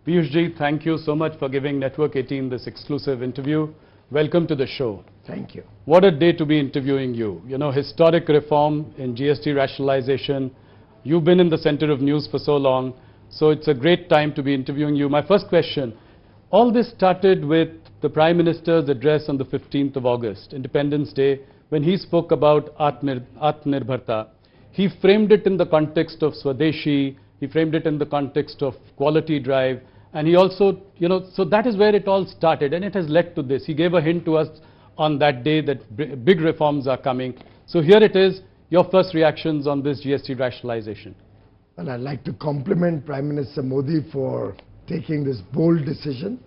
Piyush ji, thank you so much for giving Network 18 this exclusive interview. Welcome to the show. Thank you. What a day to be interviewing you. You know, historic reform in GST rationalization. You've been in the center of news for so long, so it's a great time to be interviewing you. My first question, all this started with the Prime Minister's address on the 15th of August, Independence Day, when he spoke about Atmanirbharta. He framed it in the context of Swadeshi, he framed it in the context of quality drive, and he also, you know, so that is where it all started, and it has led to this. He gave a hint to us on that day that big reforms are coming. So here it is, your first reactions on this GST rationalization. Well, I'd like to compliment Prime Minister Modi for taking this bold decision.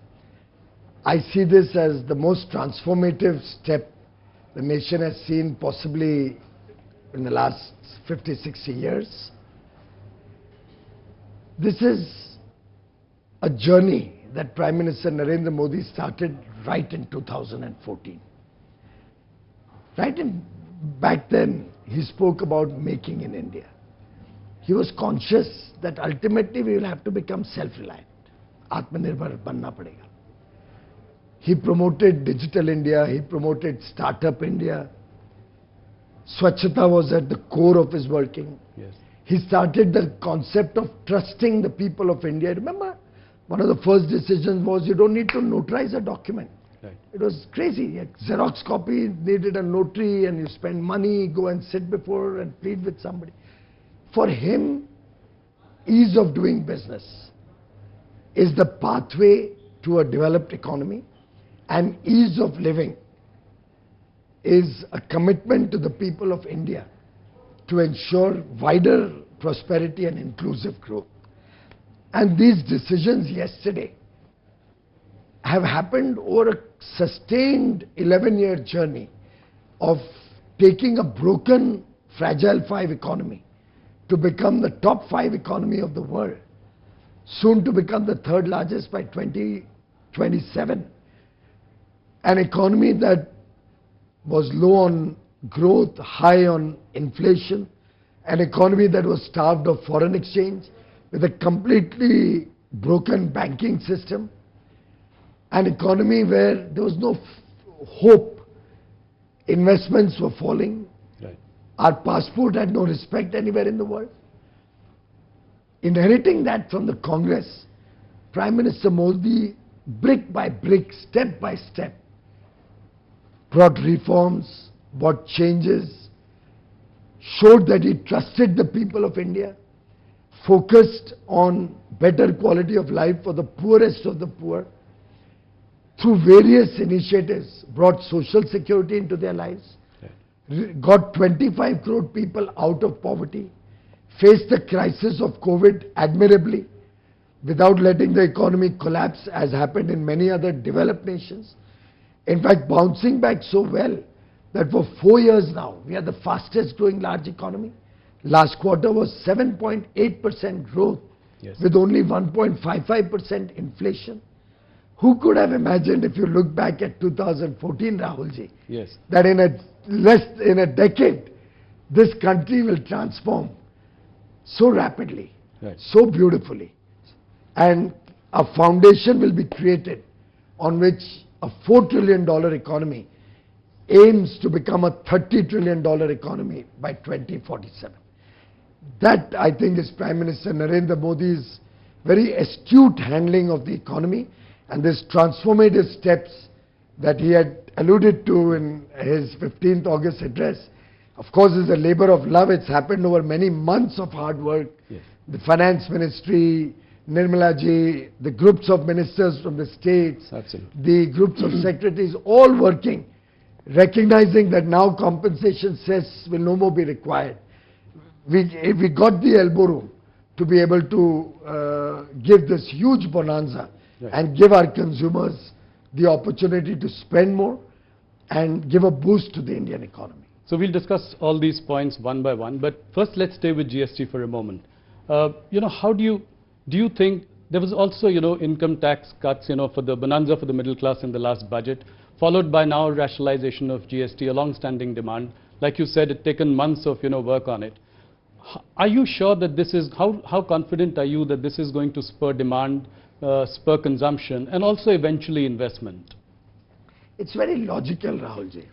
I see this as the most transformative step the nation has seen possibly in the last 50, 60 years. This is a journey that Prime Minister Narendra Modi started right in 2014. Back then, he spoke about making in India. He was conscious that ultimately we will have to become self-reliant. Atmanirbhar banna padega. He promoted Digital India, he promoted Startup India. Swachhata was at the core of his working. Yes. He started the concept of trusting the people of India. Remember, one of the first decisions was you don't need to notarize a document. Right. It was crazy. A Xerox copy needed a notary and you spend money, go and sit before and plead with somebody. For him, ease of doing business is the pathway to a developed economy, and ease of living is a commitment to the people of India to ensure wider prosperity and inclusive growth. And these decisions yesterday have happened over a sustained 11-year journey of taking a broken, fragile 5 economy to become the top 5 economy of the world, soon to become the 3rd largest by 2027. An economy that was low on growth, high on inflation, an economy that was starved of foreign exchange, with a completely broken banking system, an economy where there was no hope, investments were falling, Right. Our passport had no respect anywhere in the world. Inheriting that from the Congress, Prime Minister Modi, brick by brick, step by step, brought reforms, brought changes, showed that he trusted the people of India, focused on better quality of life for the poorest of the poor, through various initiatives, brought social security into their lives, got 25 crore people out of poverty, faced the crisis of COVID admirably, without letting the economy collapse as happened in many other developed nations. In fact, bouncing back so well that for 4 years now, we are the fastest growing large economy. Last quarter was 7.8% growth, Yes. with only 1.55% inflation. Who could have imagined, if you look back at 2014, Rahulji, Yes. that in a decade, this country will transform so rapidly, Right. so beautifully, and a foundation will be created on which a $4 trillion economy aims to become a $30 trillion economy by 2047. That, I think, is Prime Minister Narendra Modi's very astute handling of the economy, and these transformative steps that he had alluded to in his 15th August address, of course, is a labor of love. It's happened over many months of hard work. Yes. The Finance Ministry, Nirmala ji, the groups of ministers from the states, Absolutely. the groups of secretaries, all working, recognizing that now compensation cess will no more be required. We got the elbow room to be able to give this huge bonanza, Right. and give our consumers the opportunity to spend more and give a boost to the Indian economy. So we'll discuss all these points one by one, but first let's stay with GST for a moment. You know, how do you think there was also, you know, income tax cuts, you know, for the bonanza for the middle class in the last budget, followed by now rationalization of GST, a long-standing demand. Like you said, it's taken months of, you know, work on it. Are you sure that this is, how confident are you that this is going to spur demand spur consumption and also eventually investment? It's very logical, Rahulji.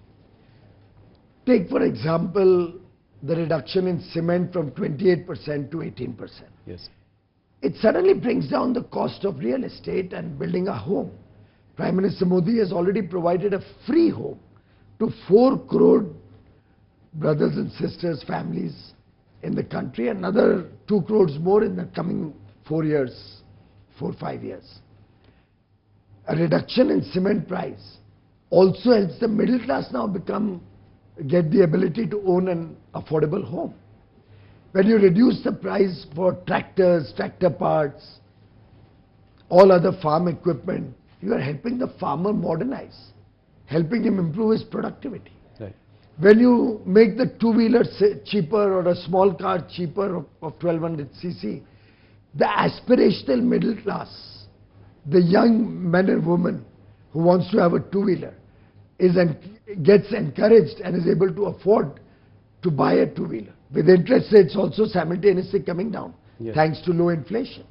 Take, for example, the reduction in cement from 28% to 18%. Yes. It suddenly brings down the cost of real estate and building a home. Prime Minister Modi has already provided a free home to 4 crore brothers and sisters, families in the country, another 2 crores more in the coming 4 years, 4-5 years. A reduction in cement price also helps the middle class now get the ability to own an affordable home. When you reduce the price for tractors, tractor parts, all other farm equipment, you are helping the farmer modernize, helping him improve his productivity. Right. When you make the two-wheeler cheaper or a small car cheaper of 1200 cc, the aspirational middle class, the young man and woman who wants to have a two-wheeler, gets encouraged and is able to afford to buy a two-wheeler, with interest rates also simultaneously coming down, yes, thanks to low inflation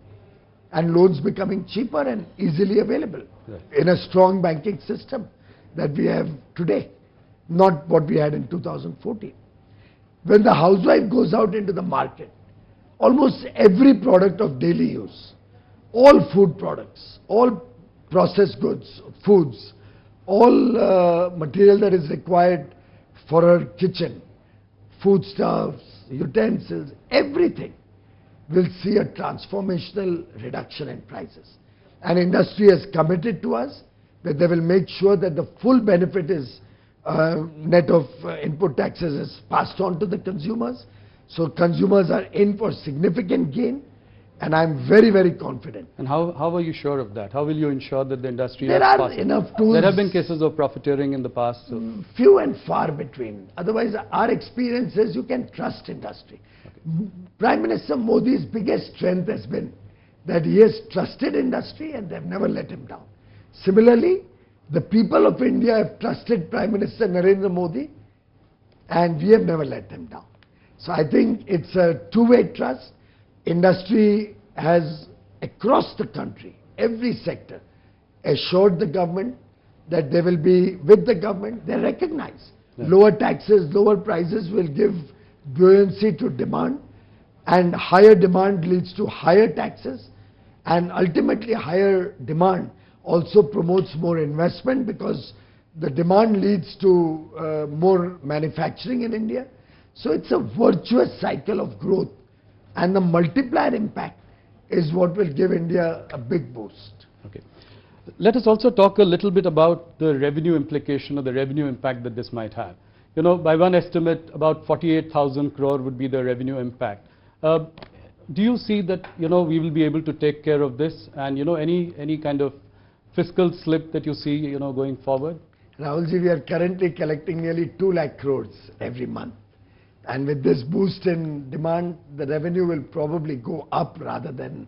and loans becoming cheaper and easily available, right, in a strong banking system that we have today, not what we had in 2014. When the housewife goes out into the market, almost every product of daily use, all food products, all processed goods, foods, all material that is required for her kitchen, foodstuffs, utensils, everything will see a transformational reduction in prices. And industry has committed to us that they will make sure that the full benefit is net of input taxes is passed on to the consumers. So consumers are in for significant gain, and I'm very, very confident. And how are you sure of that? How will you ensure that the industry There is are possible? enough tools. There have been cases of profiteering in the past. So. Few and far between. Otherwise, our experience is you can trust industry. Okay. Prime Minister Modi's biggest strength has been that he has trusted industry and they've never let him down. Similarly, the people of India have trusted Prime Minister Narendra Modi and we have never let them down. So I think it's a two-way trust. Industry has, across the country, every sector, assured the government that they will be with the government. They recognize lower taxes, lower prices will give buoyancy to demand, and higher demand leads to higher taxes, and ultimately higher demand also promotes more investment because the demand leads to more manufacturing in India. So it's a virtuous cycle of growth, and the multiplier impact is what will give India a big boost. Okay. Let us also talk a little bit about the revenue implication or the revenue impact that this might have. You know, by one estimate, about 48,000 crore would be the revenue impact. Do you see that, you know, we will be able to take care of this, and, you know, any kind of fiscal slip that you see, you know, going forward? Rahulji, we are currently collecting nearly 2 lakh crores every month. And with this boost in demand, the revenue will probably go up rather than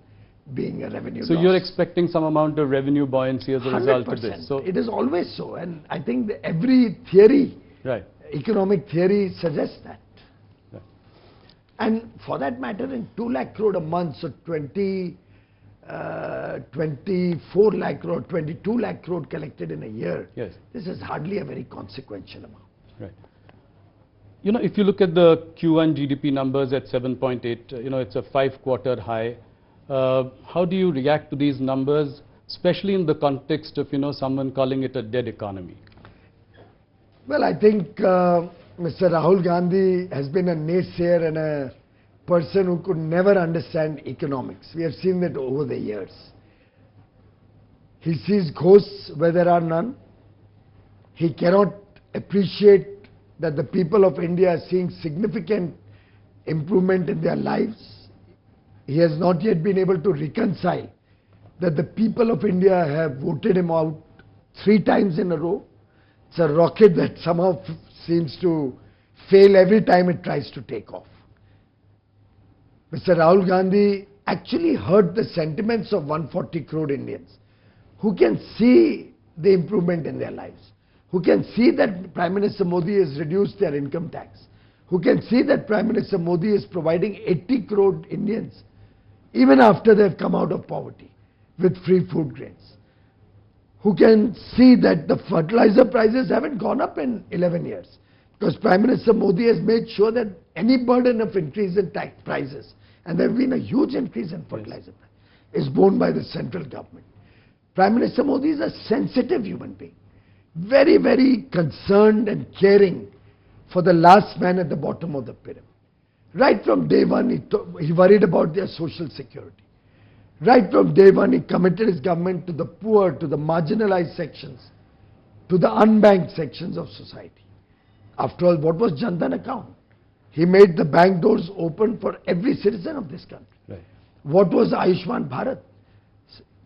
being a revenue So loss. you're expecting some amount of revenue buoyancy as a result of this? So it is always so, and I think that every theory, right, economic theory suggests that. Right. And for that matter, in 2 lakh crore a month, so 24 lakh crore, 22 lakh crore collected in a year, yes, this is hardly a very consequential amount. right. You know, if you look at the Q1 GDP numbers at 7.8, you know, it's a 5-quarter high. How do you react to these numbers, especially in the context of, you know, someone calling it a dead economy? Well, I think Mr. Rahul Gandhi has been a naysayer and a person who could never understand economics. We have seen that over the years. He sees ghosts where there are none. He cannot appreciate that the people of India are seeing significant improvement in their lives. He has not yet been able to reconcile that the people of India have voted him out 3 times in a row. It's a rocket that somehow seems to fail every time it tries to take off. Mr. Rahul Gandhi actually hurt the sentiments of 140 crore Indians who can see the improvement in their lives, who can see that Prime Minister Modi has reduced their income tax, who can see that Prime Minister Modi is providing 80 crore Indians, even after they have come out of poverty, with free food grains. Who can see that the fertilizer prices haven't gone up in 11 years. Because Prime Minister Modi has made sure that any burden of increase in tax prices, and there have been a huge increase in fertilizer price, is borne by the central government. Prime Minister Modi is a sensitive human being. Very, very concerned and caring for the last man at the bottom of the pyramid. Right from day one, he worried about their social security. Right from day one, he committed his government to the poor, to the marginalized sections, to the unbanked sections of society. After all, what was Jan Dhan account? He made the bank doors open for every citizen of this country. Right. What was Ayushman Bharat?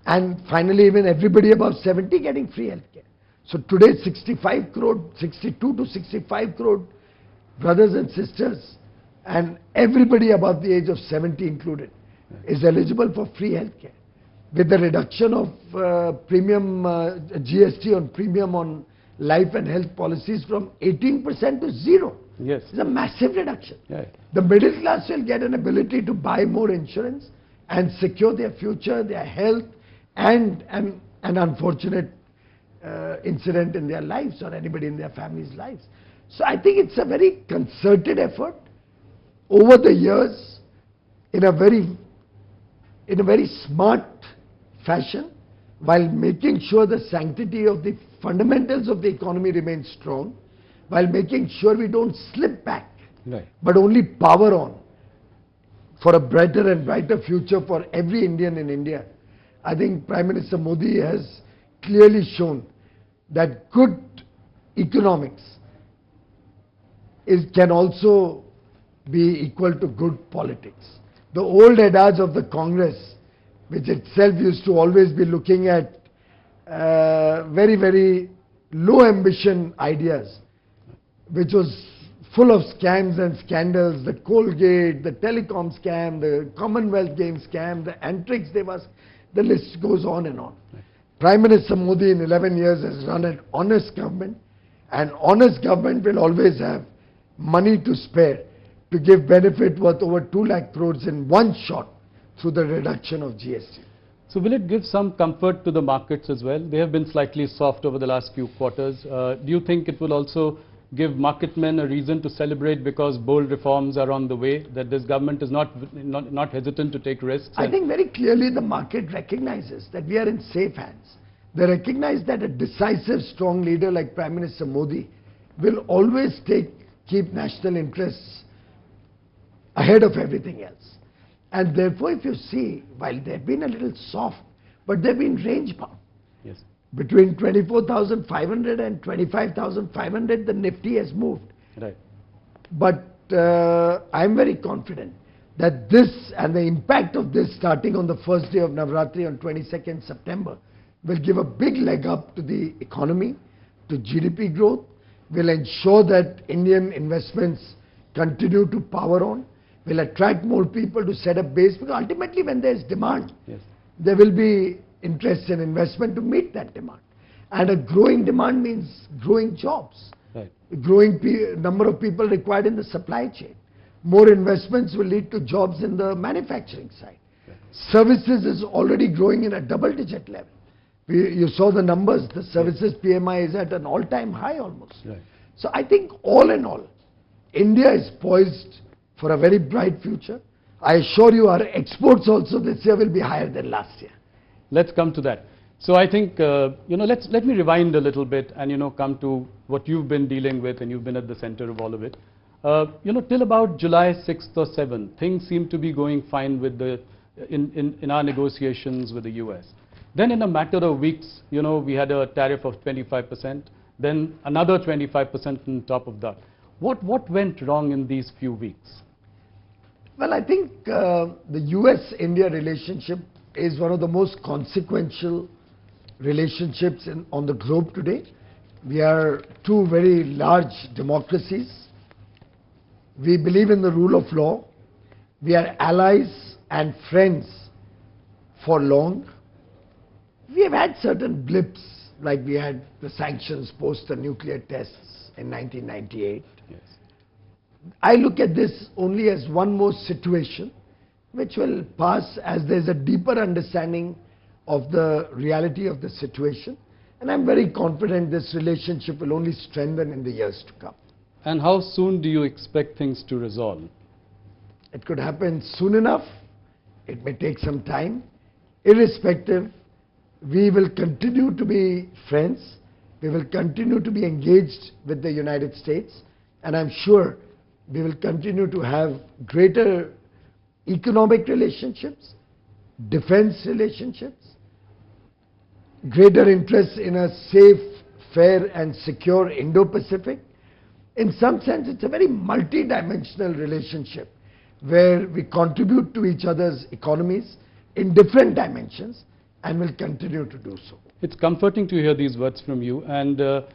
And finally, even everybody above 70 getting free healthcare. So today, 65 crore, 62 to 65 crore brothers and sisters, and everybody above the age of 70 included, is eligible for free healthcare. With the reduction of GST on premium on life and health policies from 18% to 0. Yes. It's a massive reduction. Yeah. The middle class will get an ability to buy more insurance and secure their future, their health, and an unfortunate incident in their lives or anybody in their family's lives. So I think it's a very concerted effort over the years in a very smart fashion, while making sure the sanctity of the fundamentals of the economy remains strong, while making sure we don't slip back, Right. but only power on for a brighter and brighter future for every Indian in India. I think Prime Minister Modi has clearly shown that good economics can also be equal to good politics. The old adage of the Congress, which itself used to always be looking at very, very low ambition ideas, which was full of scams and scandals, the Colgate, the telecom scam, the Commonwealth Games scam, the Antrix, the list goes on and on. Prime Minister Modi in 11 years has run an honest government, and honest government will always have money to spare to give benefit worth over 2 lakh crores in one shot through the reduction of GST. So will it give some comfort to the markets as well? They have been slightly soft over the last few quarters. Do you think it will also give market men a reason to celebrate because bold reforms are on the way, that this government is not hesitant to take risks? I think very clearly the market recognizes that we are in safe hands. They recognize that a decisive, strong leader like Prime Minister Modi will always keep national interests ahead of everything else. And therefore, if you see, while they've been a little soft, but they've been range bound. Yes. Between 24,500 and 25,500, the Nifty has moved. Right. But I'm very confident that this and the impact of this starting on the first day of Navratri on 22nd September will give a big leg up to the economy, to GDP growth, will ensure that Indian investments continue to power on, will attract more people to set up base, because ultimately when there is demand, Yes. there will be interest and investment to meet that demand. And a growing demand means growing jobs, Right. growing number of people required in the supply chain. More investments will lead to jobs in the manufacturing side. Right. Services is already growing in a double-digit level. You saw the numbers, the services PMI is at an all-time high almost. Right. So I think all in all, India is poised for a very bright future. I assure you our exports also this year will be higher than last year. Let's come to that. So I think, let me rewind a little bit and, come to what you've been dealing with, and you've been at the center of all of it. Till about July 6th or 7th, things seem to be going fine with in our negotiations with the US. Then in a matter of weeks, we had a tariff of 25%, then another 25% on top of that. What went wrong in these few weeks? Well, I think the US-India relationship is one of the most consequential relationships on the globe today. We are two very large democracies. We believe in the rule of law. We are allies and friends for long. We have had certain blips, like we had the sanctions post the nuclear tests in 1998. Yes. I look at this only as one more situation which will pass as there's a deeper understanding of the reality of the situation. And I'm very confident this relationship will only strengthen in the years to come. And how soon do you expect things to resolve? It could happen soon enough. It may take some time. Irrespective, we will continue to be friends. We will continue to be engaged with the United States. And I'm sure we will continue to have greater economic relationships, defense relationships, greater interest in a safe, fair and secure Indo-Pacific. In some sense, it's a very multi-dimensional relationship where we contribute to each other's economies in different dimensions and will continue to do so. It's comforting to hear these words from you. And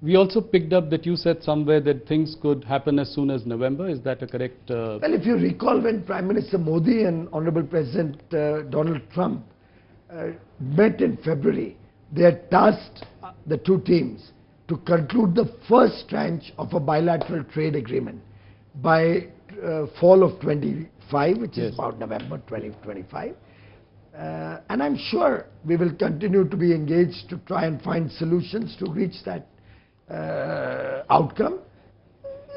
we also picked up that you said somewhere that things could happen as soon as November. Is that a correct? Well, if you recall, when Prime Minister Modi and Honorable President Donald Trump met in February, they had tasked the two teams to conclude the first tranche of a bilateral trade agreement by fall of 25, which is about November 2025. And I'm sure we will continue to be engaged to try and find solutions to reach that outcome.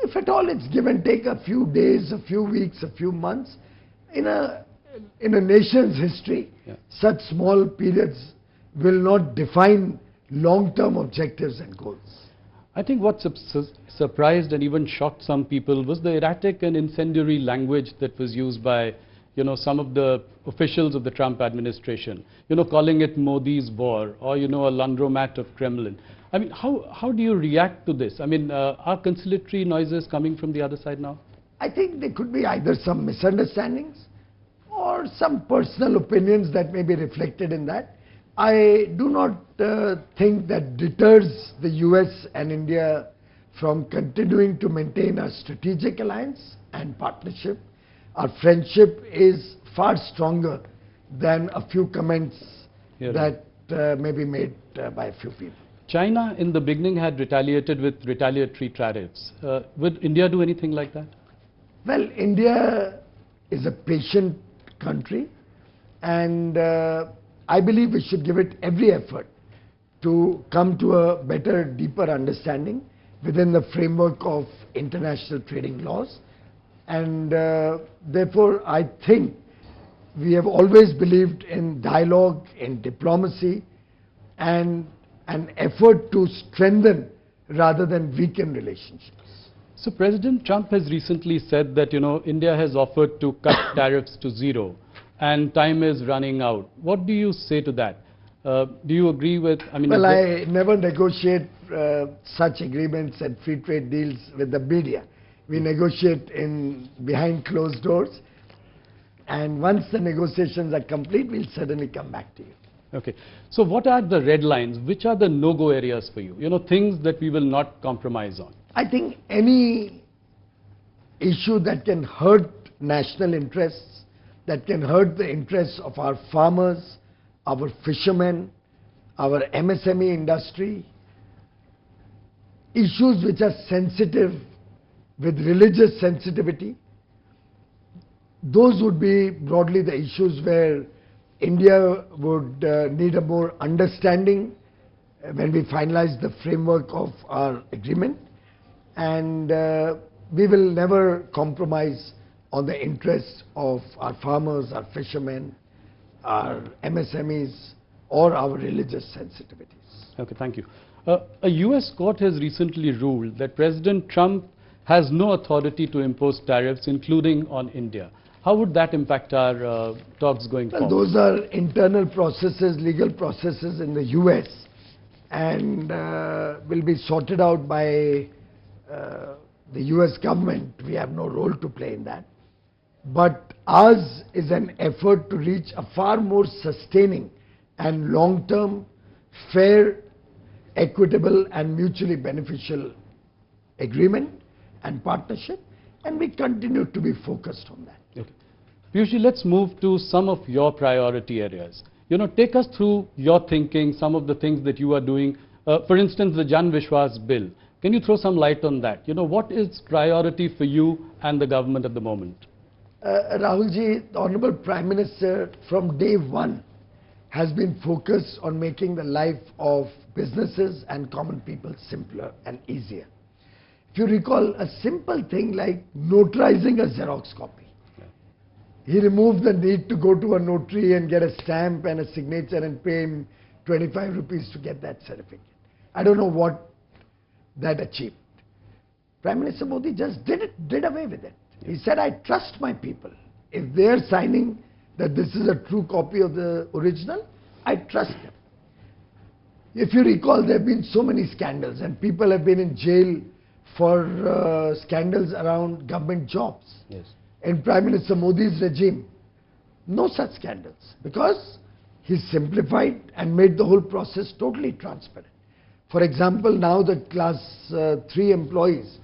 If at all it's give and take a few days, a few weeks, a few months, in a nation's history, such small periods will not define long-term objectives and goals. I think what surprised and even shocked some people was the erratic and incendiary language that was used by, some of the officials of the Trump administration, calling it Modi's war or, a laundromat of Kremlin. I mean, how do you react to this? I mean, are conciliatory noises coming from the other side now? I think there could be either some misunderstandings or some personal opinions that may be reflected in that. I do not think that deters the US and India from continuing to maintain a strategic alliance and partnership. Our friendship is far stronger than a few comments that may be made by a few people. China in the beginning had retaliated with retaliatory tariffs. Would India do anything like that? Well, India is a patient country, and I believe we should give it every effort to come to a better, deeper understanding within the framework of international trading laws. And therefore, I think we have always believed in dialogue, in diplomacy, and an effort to strengthen rather than weaken relationships. So President Trump has recently said that, India has offered to cut tariffs to zero and time is running out. What do you say to that? Do you agree with, Well, I never negotiate such agreements and free trade deals with the media. We negotiate behind closed doors, and once the negotiations are complete, we'll certainly come back to you. Okay. So what are the red lines? Which are the no-go areas for you? Things that we will not compromise on. I think any issue that can hurt national interests, that can hurt the interests of our farmers, our fishermen, our MSME industry, issues which are sensitive with religious sensitivity, those would be broadly the issues where India would need a more understanding when we finalize the framework of our agreement, and we will never compromise on the interests of our farmers, our fishermen, our MSMEs, or our religious sensitivities. Okay, thank you. A US court has recently ruled that President Trump has no authority to impose tariffs, including on India. How would that impact our talks going forward? Those are internal processes, legal processes in the US, and will be sorted out by the US government. We have no role to play in that. But ours is an effort to reach a far more sustaining and long-term, fair, equitable and mutually beneficial agreement and partnership, and we continue to be focused on that. Okay. Piyush, let's move to some of your priority areas. Take us through your thinking, some of the things that you are doing. For instance, the Jan Vishwas bill. Can you throw some light on that? What is priority for you and the government at the moment? Rahulji, the Honorable Prime Minister from day one has been focused on making the life of businesses and common people simpler and easier. If you recall, a simple thing like notarizing a Xerox copy. He removed the need to go to a notary and get a stamp and a signature and pay him 25 rupees to get that certificate. I don't know what that achieved. Prime Minister Modi just did away with it. He said, I trust my people. If they are signing that this is a true copy of the original, I trust them. If you recall, there have been so many scandals and people have been in jail for scandals around government jobs. Yes. In Prime Minister Modi's regime, no such scandals, because he simplified and made the whole process totally transparent. For example, now the class 3 employees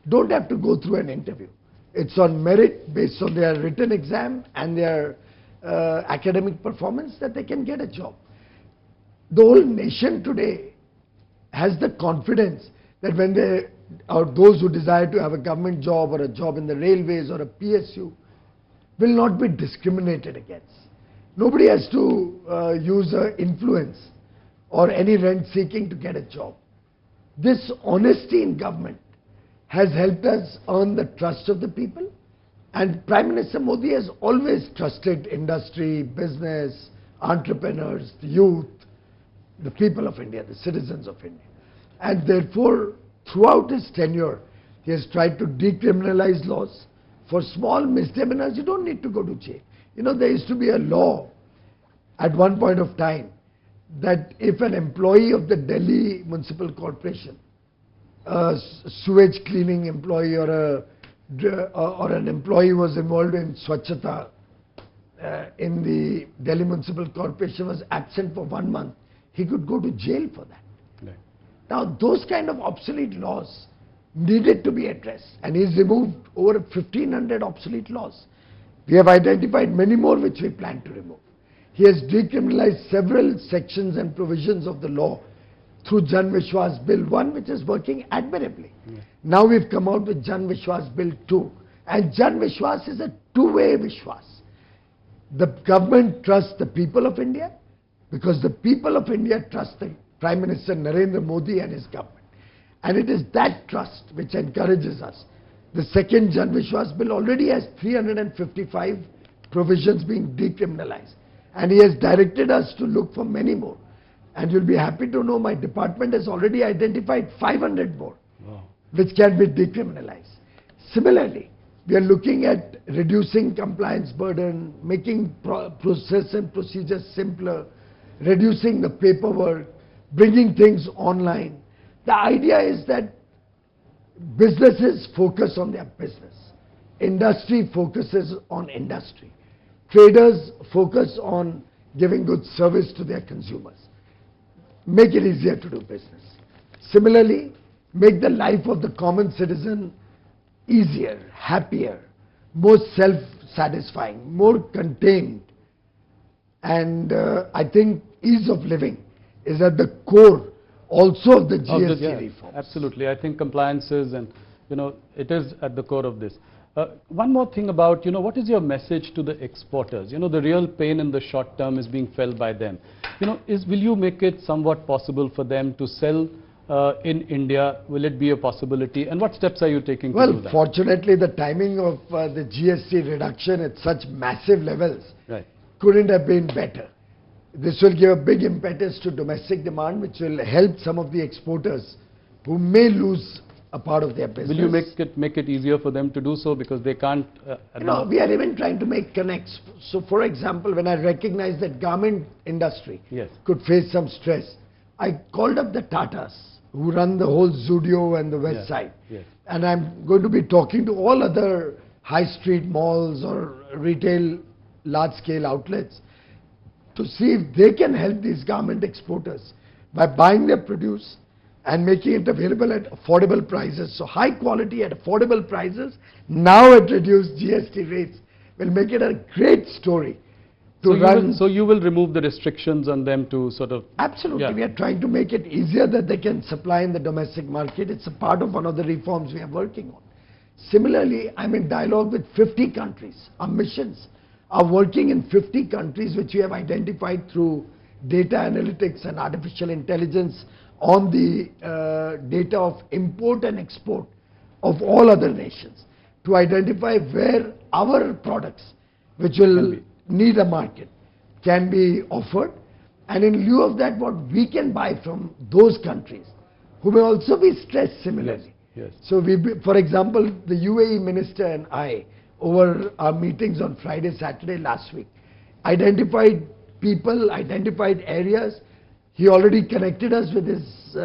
don't have to go through an interview. It's on merit based on their written exam and their academic performance that they can get a job. The whole nation today has the confidence that when they, or those who desire to have a government job or a job in the railways or a PSU, will not be discriminated against. Nobody has to use influence or any rent seeking to get a job. This honesty in government has helped us earn the trust of the people, and Prime Minister Modi has always trusted industry, business, entrepreneurs, the youth, the people of India, the citizens of India. And therefore, throughout his tenure, he has tried to decriminalize laws. For small misdemeanors, you don't need to go to jail. You know, there used to be a law at one point of time that if an employee of the Delhi Municipal Corporation, a sewage cleaning employee or an employee was involved in Swachhata in the Delhi Municipal Corporation, was absent for 1 month, he could go to jail for that. Right. Now, those kind of obsolete laws needed to be addressed, and he's removed over 1,500 obsolete laws. We have identified many more which we plan to remove. He has decriminalized several sections and provisions of the law through Jan Vishwas Bill 1, which is working admirably. Now we've come out with Jan Vishwas Bill 2, and Jan Vishwas is a two-way Vishwas. The government trusts the people of India because the people of India trust the Prime Minister Narendra Modi and his government. And it is that trust which encourages us. The second Jan Vishwas Bill already has 355 provisions being decriminalized. And he has directed us to look for many more. And you'll be happy to know my department has already identified 500 more, which can be decriminalized. Similarly, we are looking at reducing compliance burden, making process and procedures simpler, reducing the paperwork, bringing things online. The idea is that businesses focus on their business. Industry focuses on industry. Traders focus on giving good service to their consumers. Make it easier to do business. Similarly, make the life of the common citizen easier, happier, more self-satisfying, more contained. And I think ease of living is at the core also of the GST reforms. Absolutely. I think compliances and, it is at the core of this. One more thing about, what is your message to the exporters? The real pain in the short term is being felt by them. Will you make it somewhat possible for them to sell in India? Will it be a possibility? And what steps are you taking to do that? Well, fortunately, the timing of the GST reduction at such massive levels couldn't have been better. This will give a big impetus to domestic demand, which will help some of the exporters who may lose a part of their business. Will you make it easier for them to do so, because they can't? We are even trying to make connects. So, for example, when I recognized that garment industry could face some stress, I called up the Tatas, who run the whole Zudio and the West Side. And I'm going to be talking to all other high street malls or retail large-scale outlets to see if they can help these garment exporters by buying their produce and making it available at affordable prices. So high quality at affordable prices, now at reduced GST rates, will make it a great story to run. So you will remove the restrictions on them to sort of... Absolutely. We are trying to make it easier that they can supply in the domestic market. It's a part of one of the reforms we are working on. Similarly, I'm in dialogue with 50 countries. Our missions are working in 50 countries which we have identified through data analytics and artificial intelligence on the data of import and export of all other nations to identify where our products, which will need a market, can be offered, and in lieu of that what we can buy from those countries who may also be stressed similarly. Yes. So for example, the UAE minister and I, over our meetings on Friday, Saturday last week, identified people, identified areas. He already connected us with his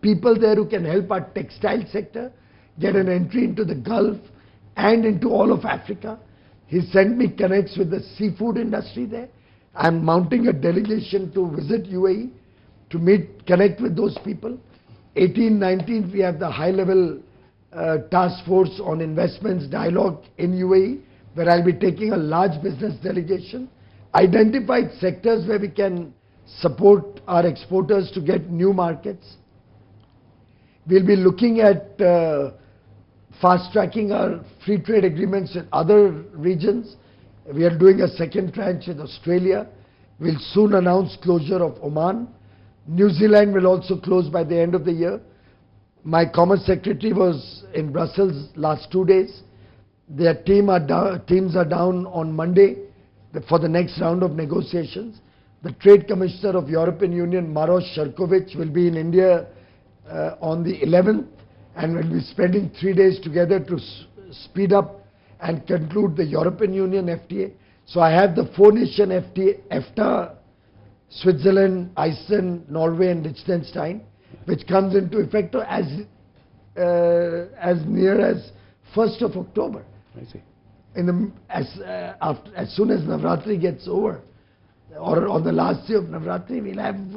people there who can help our textile sector get an entry into the Gulf and into all of Africa. He sent me connects with the seafood industry there. I'm mounting a delegation to visit UAE to connect with those people. 18th, 19th, we have the high-level task force on investments dialogue in UAE, where I'll be taking a large business delegation, identified sectors where we can support our exporters to get new markets. We'll be looking at fast-tracking our free trade agreements in other regions. We are doing a second tranche with Australia. We'll soon announce closure of Oman. New Zealand will also close by the end of the year. My Commerce Secretary was in Brussels last 2 days. Their teams are down on Monday for the next round of negotiations. The Trade Commissioner of European Union, Maros Sefcovic, will be in India on the 11th and will be spending 3 days together to speed up and conclude the European Union FTA. So I have the 4-nation FTA, EFTA, Switzerland, Iceland, Norway and Liechtenstein, which comes into effect as near as 1st of October. I see. As soon as Navratri gets over, or on the last day of Navratri, we'll have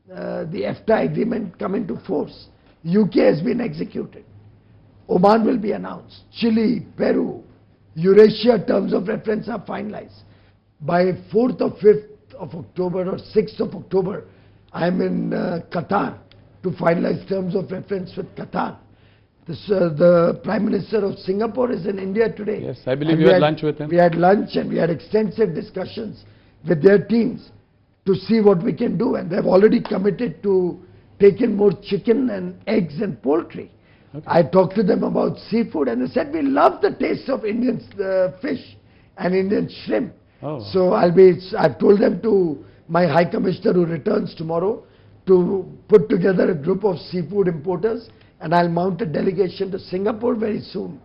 the EFTA agreement come into force. UK has been executed. Oman will be announced. Chile, Peru, Eurasia terms of reference are finalized. By 4th or 5th of October or 6th of October, I am in Qatar to finalize terms of reference with Qatar. The Prime Minister of Singapore is in India today. Yes, I believe you had lunch with him. We had lunch and we had extensive discussions with their teams to see what we can do, and they've already committed to take in more chicken and eggs and poultry. Okay. I talked to them about seafood and they said, we love the taste of Indian fish and Indian shrimp. Oh. So I've told them to my High Commissioner who returns tomorrow to put together a group of seafood importers, and I'll mount a delegation to Singapore very soon.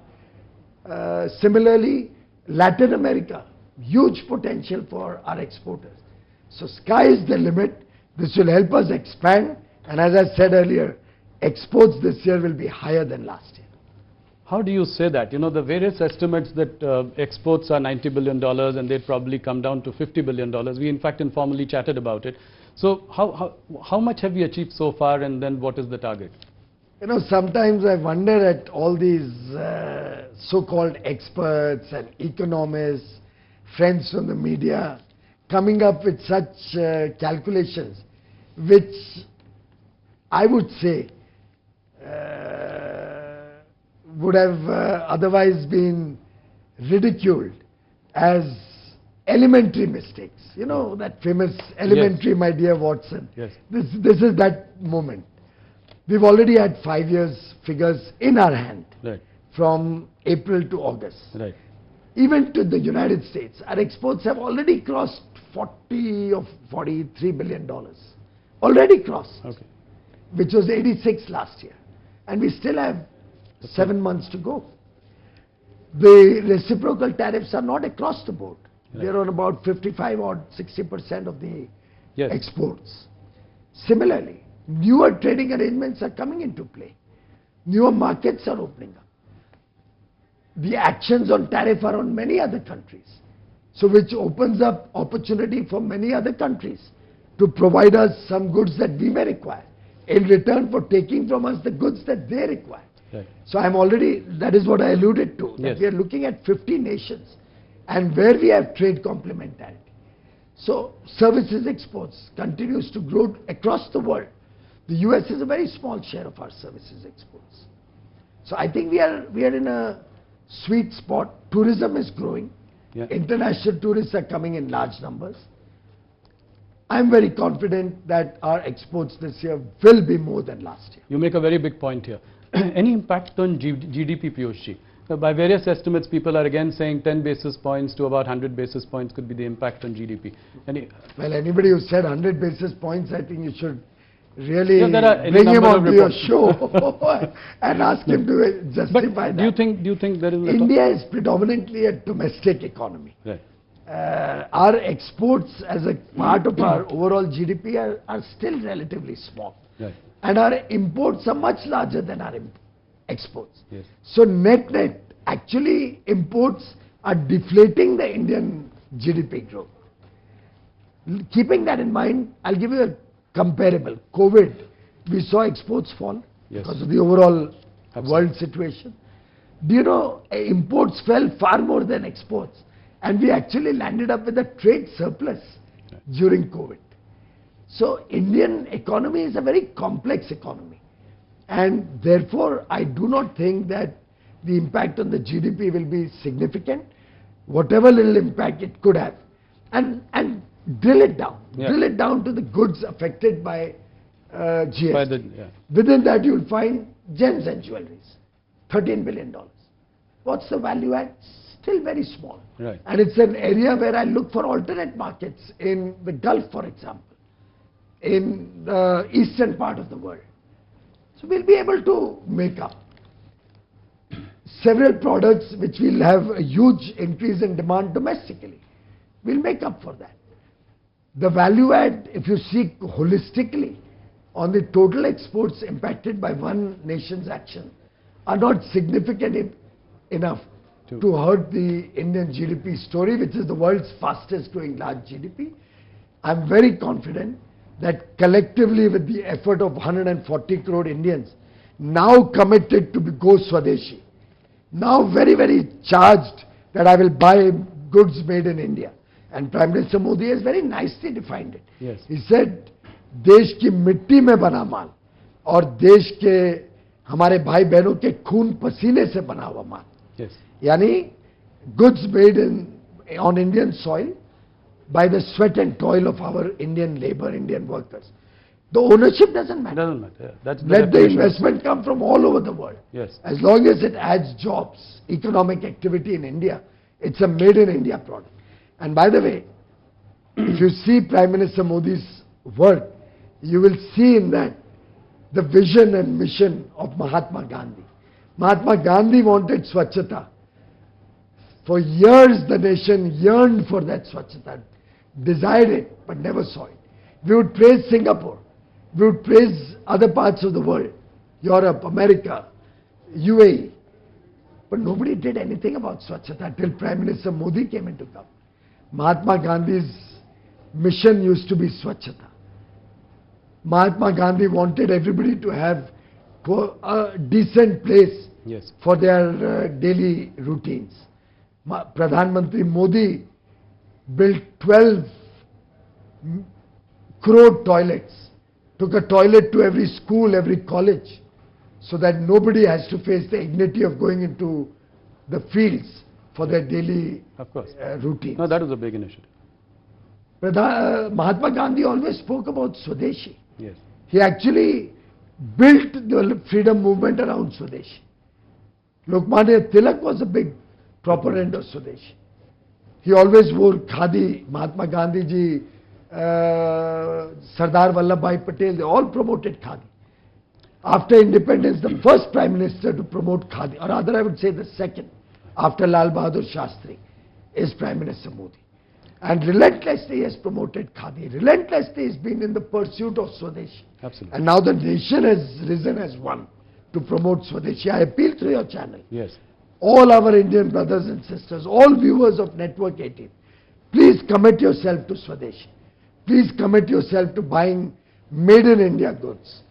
Similarly, Latin America, huge potential for our exporters. So sky is the limit. This will help us expand, and as I said earlier, exports this year will be higher than last year. How do you say that? You know, the various estimates that exports are $90 billion and they'd probably come down to $50 billion. We in fact informally chatted about it. So how much have we achieved so far, and then what is the target? You know, sometimes I wonder at all these so-called experts and economists, friends from the media, coming up with such calculations, which I would say would have otherwise been ridiculed as elementary mistakes. You know, that famous elementary, yes, my dear Watson. Yes. This is that moment. We've already had 5 years figures in our hand, right, from April to August. Right. Even to the United States, our exports have already crossed 40 or $43 billion. Already crossed. Okay. Which was 86 last year. And we still have 7 months to go. The reciprocal tariffs are not across the board. Right. They're on about 55 or 60% of the, yes, exports. Similarly, newer trading arrangements are coming into play. Newer markets are opening up. The actions on tariff are on many other countries. So which opens up opportunity for many other countries to provide us some goods that we may require in return for taking from us the goods that they require. Right. So that is what I alluded to, that, yes, we are looking at 50 nations and where we have trade complementarity. So services exports continues to grow across the world. The US is a very small share of our services exports. So I think we are in a sweet spot. Tourism is growing. Yeah. International tourists are coming in large numbers. I'm very confident that our exports this year will be more than last year. You make a very big point here. Any impact on GDP, Piyush? By various estimates, people are again saying 10 basis points to about 100 basis points could be the impact on GDP. Well, anybody who said 100 basis points, I think you should really yeah, bring him onto your show and ask him to justify but that. Do you think there is India is predominantly a domestic economy. Right. Our exports as a part of our overall GDP are still relatively small. Right. And our imports are much larger than our exports. Yes. So net, actually imports are deflating the Indian GDP growth. Keeping that in mind, I'll give you a comparable. COVID, we saw exports fall because of the overall world situation. Do you know, imports fell far more than exports, and we actually landed up with a trade surplus during COVID. So Indian economy is a very complex economy, and therefore I do not think that the impact on the GDP will be significant. Whatever little impact it could have, and drill it down. Drill it down to the goods affected by GST. Within that you will find gems and jewelries, $13 billion. What's the value add? Still very small. Right. And it's an area where I look for alternate markets in the Gulf, for example, in the eastern part of the world. So we'll be able to make up several products which will have a huge increase in demand domestically. We'll make up for that. The value add, if you see holistically on the total exports impacted by one nation's action, are not significant enough to hurt the Indian GDP story, which is the world's fastest growing large GDP. I'm very confident that collectively with the effort of 140 crore Indians now committed to go Swadeshi, now very, very charged that I will buy goods made in India. And Prime Minister Modi has very nicely defined it. Yes. He said, देश की मिट्टी में बना माल और देश के हमारे भाई बहनों के खून पसीने से बना हुआ माल. Yes. Yani goods made on Indian soil by the sweat and toil of our Indian labor, Indian workers. The ownership doesn't matter. Doesn't matter. That's Let the investment come from all over the world. Yes. As long as it adds jobs, economic activity in India, it's a made in India product. And by the way, if you see Prime Minister Modi's work, you will see in that the vision and mission of Mahatma Gandhi. Mahatma Gandhi wanted Swachhata. For years the nation yearned for that Swachhata, desired it, but never saw it. We would praise Singapore. We would praise other parts of the world, Europe, America, UAE. But nobody did anything about Swachhata till Prime Minister Modi came into government. Mahatma Gandhi's mission used to be Swachhata. Mahatma Gandhi wanted everybody to have a decent place for their daily routines. Pradhan Mantri Modi built 12 crore toilets, took a toilet to every school, every college, so that nobody has to face the indignity of going into the fields for their daily routines. No, that was a big initiative. Mahatma Gandhi always spoke about Swadeshi. Yes. He actually built the freedom movement around Swadeshi. Lokmanya Tilak was a big proponent of Swadeshi. He always wore khadi. Mahatma Gandhi ji, Sardar Vallabhbhai Patel, they all promoted khadi. After independence, the first Prime Minister to promote khadi, or rather I would say the second, after Lal Bahadur Shastri, is Prime Minister Modi. And relentlessly he has promoted khadi. Relentlessly he's been in the pursuit of Swadeshi. Absolutely. And now the nation has risen as one to promote Swadeshi. I appeal through your channel. Yes. All our Indian brothers and sisters, all viewers of Network 18, please commit yourself to Swadeshi. Please commit yourself to buying made in India goods.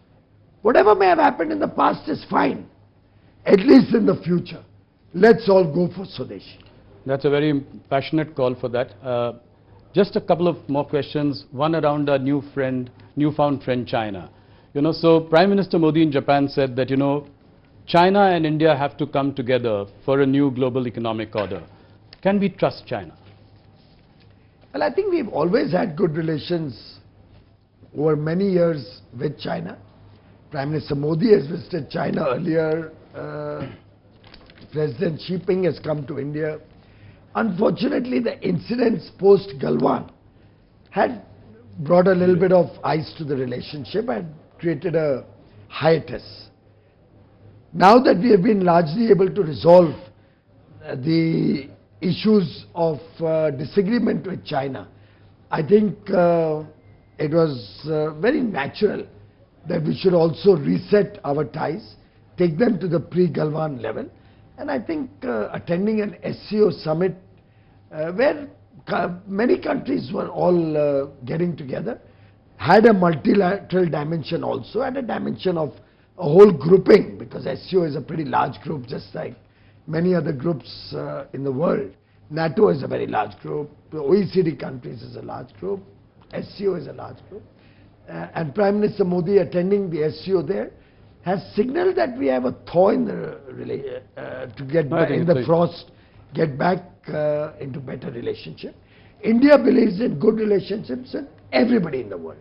Whatever may have happened in the past is fine. At least in the future, let's all go for Swadeshi. That's a very passionate call for that. Just a couple of more questions. One around our newfound friend China. So Prime Minister Modi in Japan said that, China and India have to come together for a new global economic order. Can we trust China? Well, I think we've always had good relations over many years with China. Prime Minister Modi has visited China earlier. President Xi Jinping has come to India. Unfortunately, the incidents post Galwan had brought a little bit of ice to the relationship and created a hiatus. Now that we have been largely able to resolve the issues of disagreement with China, I think it was very natural that we should also reset our ties, take them to the pre-Galwan level. And I think attending an SCO summit where many countries were all getting together had a multilateral dimension also, and a dimension of a whole grouping, because SCO is a pretty large group, just like many other groups in the world. NATO is a very large group, the OECD countries is a large group, SCO is a large group. And Prime Minister Modi attending the SCO there has signaled that we have a thaw in the to get back in the frost, get back into better relationship. India believes in good relationships with everybody in the world.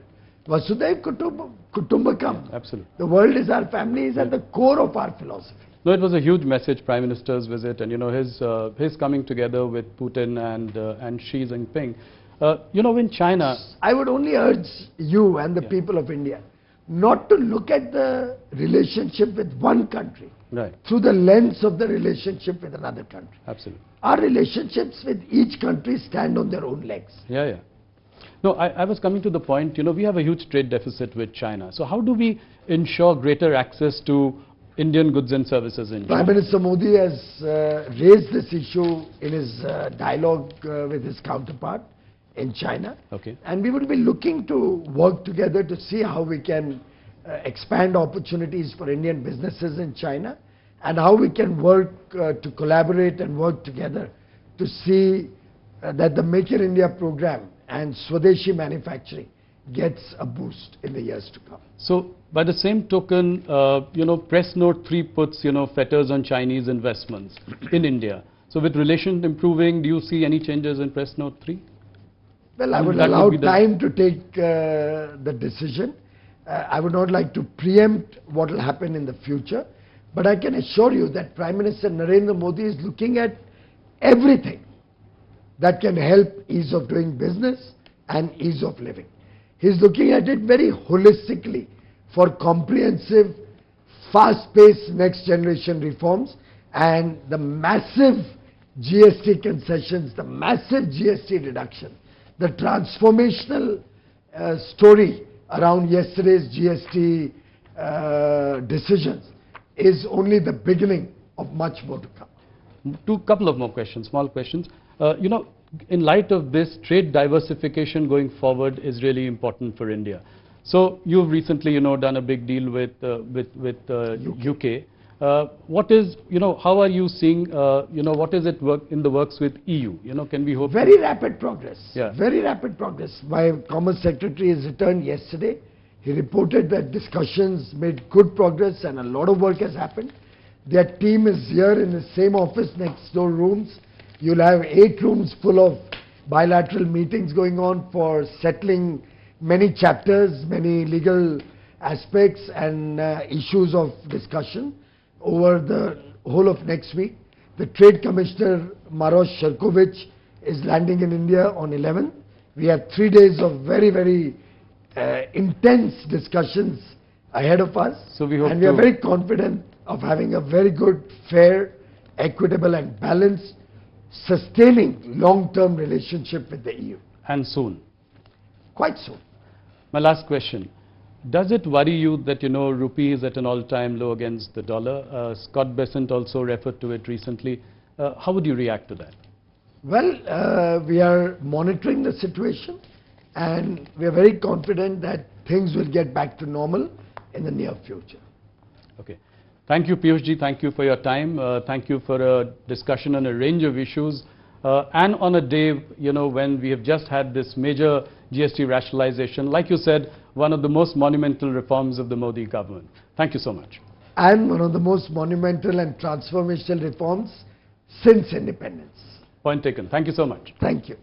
Vasudhaiv Kutumbakam. Absolutely. The world is our family, is at the core of our philosophy. No, it was a huge message, Prime Minister's visit, and his coming together with Putin and Xi Jinping. In China, I would only urge you and the people of India not to look at the relationship with one country through the lens of the relationship with another country. Absolutely. Our relationships with each country stand on their own legs. Yeah. No, I was coming to the point, we have a huge trade deficit with China. So how do we ensure greater access to Indian goods and services in China? Prime Minister Modi has raised this issue in his dialogue with his counterpart in China. Okay. And we will be looking to work together to see how we can expand opportunities for Indian businesses in China, and how we can work to collaborate and work together to see that the Make in India program and Swadeshi manufacturing gets a boost in the years to come. So, by the same token, Press Note 3 puts, fetters on Chinese investments in India. So, with relations improving, do you see any changes in Press Note 3? Well, I would allow time to take the decision. I would not like to preempt what will happen in the future, but I can assure you that Prime Minister Narendra Modi is looking at everything that can help ease of doing business and ease of living. He's looking at it very holistically for comprehensive, fast-paced next generation reforms, and the massive GST concessions, the massive GST reduction, the transformational story around yesterday's GST decisions is only the beginning of much more to come. Couple of more questions, small questions. In light of this, trade diversification going forward is really important for India. So you've recently, done a big deal with UK. What is, how are you seeing, what is it in the works with EU? Can we hope? Very rapid progress. Yeah. Very rapid progress. My Commerce Secretary has returned yesterday. He reported that discussions made good progress and a lot of work has happened. Their team is here in the same office, next door rooms. You'll have 8 rooms full of bilateral meetings going on for settling many chapters, many legal aspects and issues of discussion over the whole of next week. The Trade Commissioner Maros Sherkovich is landing in India on 11th. We have 3 days of very, very intense discussions ahead of us. So we hope, and we are very confident of having a very good, fair, equitable and balanced, sustaining long-term relationship with the EU. And soon? Quite soon. My last question. Does it worry you that, rupee is at an all-time low against the dollar? Scott Bessent also referred to it recently. How would you react to that? Well, we are monitoring the situation and we are very confident that things will get back to normal in the near future. Okay. Thank you, Piyush ji. Thank you for your time. Thank you for a discussion on a range of issues. And on a day, when we have just had this major GST rationalization, like you said, one of the most monumental reforms of the Modi government. Thank you so much. And one of the most monumental and transformational reforms since independence. Point taken. Thank you so much. Thank you.